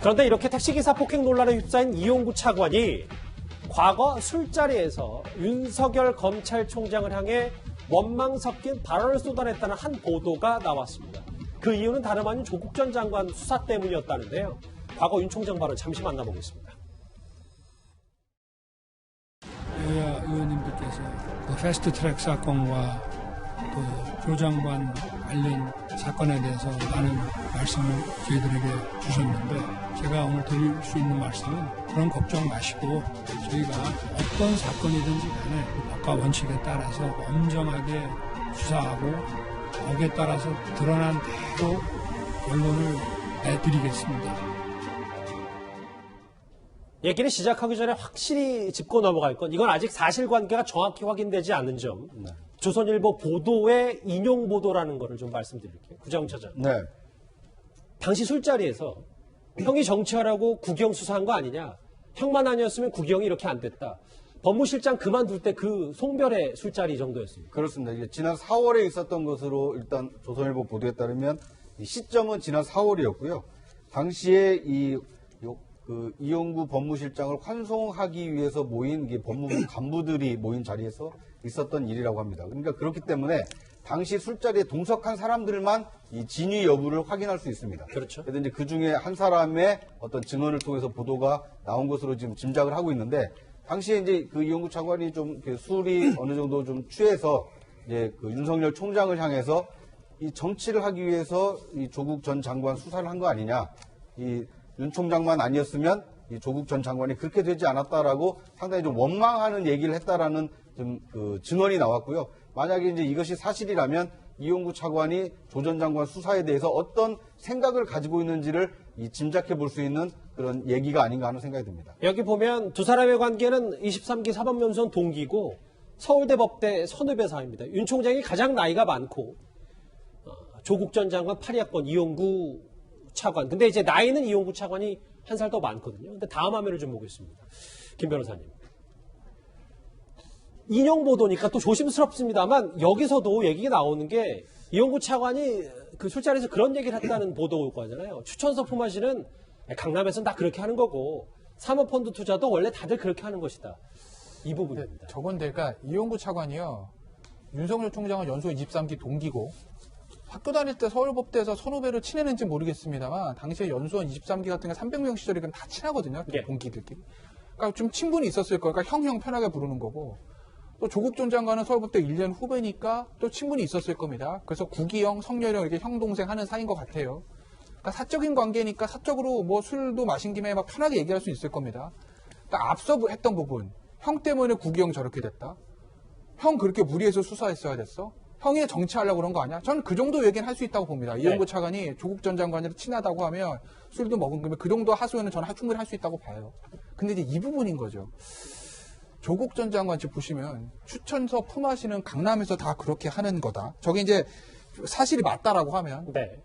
그런데 이렇게 택시기사 폭행 논란에 휩싸인 이용구 차관이 과거 술자리에서 윤석열 검찰총장을 향해 원망 섞인 발언을 쏟아냈다는 한 보도가 나왔습니다. 그 이유는 다름 아닌 조국 전 장관 수사 때문이었다는데요. 과거 윤 총장 발언 잠시 만나보겠습니다. 여야 의원님들께서 그 패스트트랙 사건과 그 조 장관 관련 사건에 대해서 많은 말씀을 저희들에게 주셨는데 제가 오늘 드릴 수 있는 말씀은 그런 걱정 마시고 저희가 어떤 사건이든지 간에 그 법과 원칙에 따라서 엄정하게 수사하고 거기에 따라서 드러난 대로 결론을 내드리겠습니다. 얘기를 시작하기 전에 확실히 짚고 넘어갈 건 이건 아직 사실관계가 정확히 확인되지 않은 점. 네. 조선일보 보도의 인용 보도라는 거를 좀 말씀드릴게요. 구정처장. 네. 당시 술자리에서 형이 정치하라고 구경 수사한 거 아니냐. 형만 아니었으면 구경이 이렇게 안 됐다. 법무실장 그만둘 때 그 송별의 술자리 정도였습니다. 그렇습니다. 이게 지난 4월에 있었던 것으로 일단 조선일보 보도에 따르면 이 시점은 지난 4월이었고요. 당시에 이용구 법무실장을 환송하기 위해서 모인 법무부 간부들이 모인 자리에서 있었던 일이라고 합니다. 그러니까 그렇기 때문에 당시 술자리에 동석한 사람들만 이 진위 여부를 확인할 수 있습니다. 그렇죠. 그래서 이제 그 중에 한 사람의 어떤 증언을 통해서 보도가 나온 것으로 지금 짐작을 하고 있는데 당시에 이제 그 이용구 차관이 좀 술이 어느 정도 좀 취해서 이제 그 윤석열 총장을 향해서 이 정치를 하기 위해서 이 조국 전 장관 수사를 한 거 아니냐. 이 윤 총장만 아니었으면 이 조국 전 장관이 그렇게 되지 않았다라고 상당히 좀 원망하는 얘기를 했다라는 좀 그 증언이 나왔고요. 만약에 이제 이것이 사실이라면 이용구 차관이 조 전 장관 수사에 대해서 어떤 생각을 가지고 있는지를 짐작해 볼 수 있는 그런 얘기가 아닌가 하는 생각이 듭니다. 여기 보면 두 사람의 관계는 23기 사법연수원 동기고 서울대 법대 선후배 사이입니다. 윤 총장이 가장 나이가 많고 조국 전 장관 8위학번 이용구 차관. 근데 이제 나이는 이용구 차관이 한 살 더 많거든요. 근데 다음 화면을 좀 보겠습니다. 김 변호사님. 인용 보도니까 또 조심스럽습니다만 여기서도 얘기가 나오는 게 이용구 차관이 그 술자리에서 그런 얘기를 했다는 보도가잖아요. 추천서 품앗이는 강남에서는 다 그렇게 하는 거고 사모펀드 투자도 원래 다들 그렇게 하는 것이다. 이 부분입니다. 저건 그러니까 이용구 차관이요. 윤석열 총장은 연소 23기 동기고 학교 다닐 때 서울법대에서 선후배를 친했는지 모르겠습니다만 당시에 연수원 23기 같은 게 300명 시절이면 다 친하거든요. 예. 동기들끼리. 그러니까 좀 친분이 있었을 거예요. 그러니까 형 편하게 부르는 거고 또 조국 전 장관은 서울법대 1년 후배니까 또 친분이 있었을 겁니다. 그래서 구기형, 성렬형 이렇게 형 동생 하는 사이인 것 같아요. 그러니까 사적인 관계니까 사적으로 뭐 술도 마신 김에 막 편하게 얘기할 수 있을 겁니다. 그러니까 앞서 했던 부분 형 때문에 구기형 저렇게 됐다. 형 그렇게 무리해서 수사했어야 됐어. 형이 정치하려고 그런 거 아니야? 저는 그 정도 얘기는 할 수 있다고 봅니다. 네. 이용구 차관이 조국 전 장관이랑 친하다고 하면 술도 먹은 김에 그 정도 하소연은 저는 충분히 할 수 있다고 봐요. 근데 이제 이 부분인 거죠. 조국 전 장관 지금 보시면 추천서 품앗이는 강남에서 다 그렇게 하는 거다. 저게 이제 사실이 맞다라고 하면 네.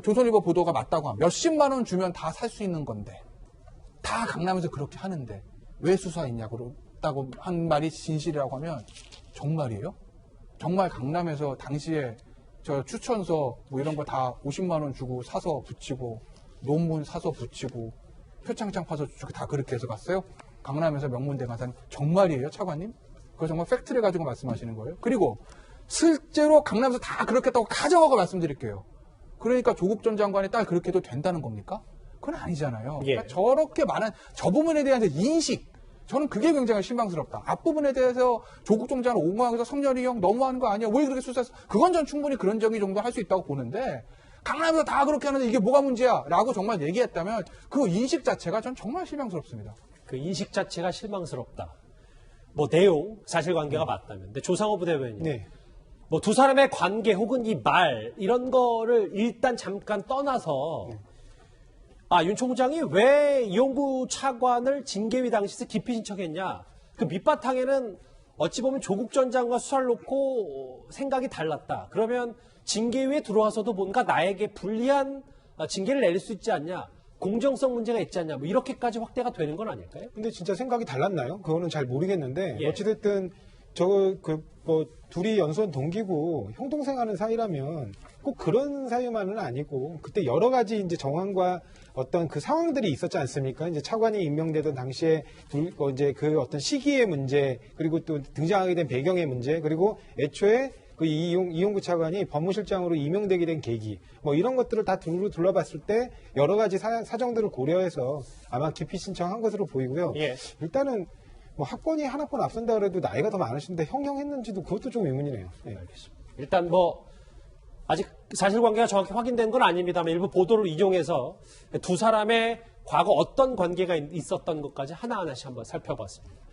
조선일보 보도가 맞다고 하면 몇십만 원 주면 다 살 수 있는 건데 다 강남에서 그렇게 하는데 왜 수사했냐고 그렇다고 한 말이 진실이라고 하면 정말이에요? 정말 강남에서 당시에 저 추천서 뭐 이런 거 다 50만 원 주고 사서 붙이고 논문 사서 붙이고 표창장 파서 주고 다 그렇게 해서 갔어요? 강남에서 명문대 가서는 정말이에요, 차관님? 그거 정말 팩트를 가지고 말씀하시는 거예요? 그리고 실제로 강남에서 다 그렇게 했다고 가정하고 말씀드릴게요. 그러니까 조국 전 장관의 딸 그렇게 해도 된다는 겁니까? 그건 아니잖아요. 예. 그러니까 저렇게 많은 저 부분에 대한 인식 저는 그게 굉장히 실망스럽다. 앞부분에 대해서 조국 전 장관 옹호하면서 성렬이 형 너무하는 거 아니야? 왜 그렇게 수사했어? 그건 전 충분히 그런 정의 정도 할 수 있다고 보는데 강남에서 다 그렇게 하는데 이게 뭐가 문제야? 라고 정말 얘기했다면 그 인식 자체가 전 정말 실망스럽습니다. 그 인식 자체가 실망스럽다. 뭐 내용, 사실관계가 맞다면. 근데 조상호 부대변인. 네. 뭐 두 사람의 관계 혹은 이 말 이런 거를 일단 잠깐 떠나서 윤 총장이 왜 이용구 차관을 징계위 당시에서 기피 신청했냐. 그 밑바탕에는 어찌 보면 조국 전 장관 수사를 놓고 생각이 달랐다. 그러면 징계위에 들어와서도 뭔가 나에게 불리한 징계를 내릴 수 있지 않냐. 공정성 문제가 있지 않냐. 뭐 이렇게까지 확대가 되는 건 아닐까요? 근데 진짜 생각이 달랐나요? 그거는 잘 모르겠는데 예. 어찌됐든 뭐 둘이 연수원 동기고 형 동생 하는 사이라면 꼭 그런 사이만은 아니고 그때 여러 가지 이제 정황과 어떤 그 상황들이 있었지 않습니까? 이제 차관이 임명되던 당시에 이제 그 어떤 시기의 문제 그리고 또 등장하게 된 배경의 문제 그리고 애초에 그 이용구 차관이 법무실장으로 임명되게 된 계기 뭐 이런 것들을 다 둘러봤을 때 여러 가지 사정들을 고려해서 아마 기피 신청한 것으로 보이고요. 예. 일단은 뭐 학번이 하나권 앞선다 그래도 나이가 더 많으신데 형 했는지도 그것도 좀 의문이네요. 예. 일단 뭐 아직 사실관계가 정확히 확인된 건 아닙니다만 일부 보도를 인용해서 두 사람의 과거 어떤 관계가 있었던 것까지 하나하나씩 한번 살펴봤습니다.